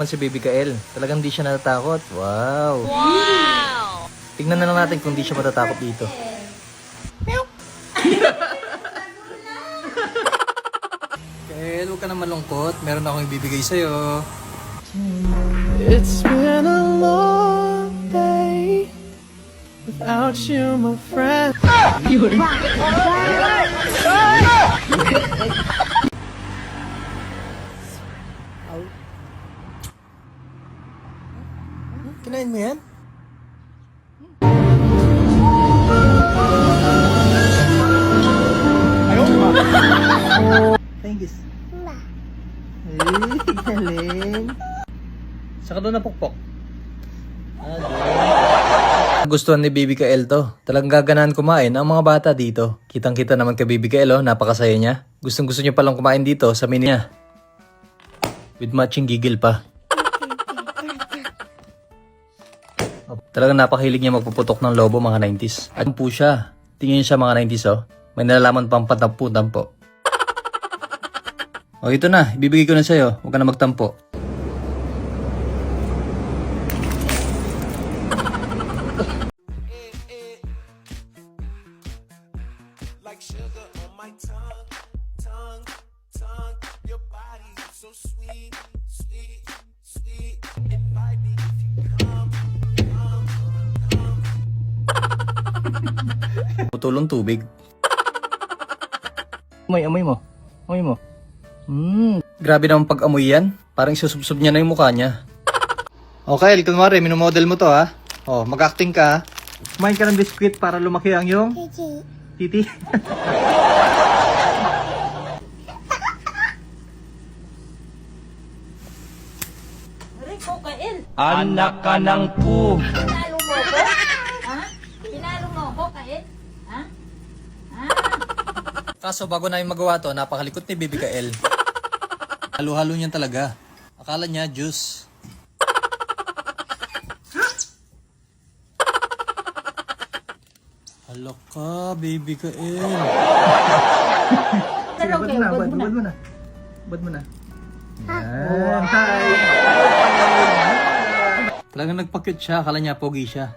Si Baby Kael, talagang di siya natatakot. Wow! Wow! Tignan na lang natin kung di siya matatakot dito. Kael, huwag ka na malungkot. Meron akong ibibigay sa'yo. It's been a long day without you, my friend. Kinain mo yan? Thank you. Galing. Saka doon napukpok. Gustuhan ni Baby Kael to. Talagang gaganahan kumain ang mga bata dito. Kitang-kita naman kay Baby Kael, oh. Napakasaya niya. Gustong-gusto niya palang kumain dito sa mini niya. With matching gigil pa. Talagang napakahilig niya magpuputok ng lobo mga 90s. At po siya. Tingin siya mga 90s, oh. May nalalaman pang patampo-tampo. O ito na, ibibigay ko na sa'yo. Huwag ka na magtampo. Like sugar on my tongue, tongue, tongue. Your body so sweet, sweet, sweet. Invite me if you come, come, come. Putulong tubig. Amoy mo. Amoy mo. Grabe naman pag-amoy yan. Parang isusubsob niya na yung mukha niya. Okay, kunwari, minomodel mo to ha. Oh, mag-acting ka ha. Kumain ka ng biskwit para lumaki ang yung... Titi. Rico, Kael. Anak ka ng pu. Pinalo mo ako? Ha? Pinalo mo ako, Kael? Ha? Ha? Kaso bago namin magawa to, napakalikot ni Baby Kael. Halo-halo niyan talaga. Akala niya juice. Halo ka, Baby Kael. Pero okay, wag mo na. mo na. Bad mo na. Yan. Hi. Talagang nagpa-cute siya. Akala niya pogi siya.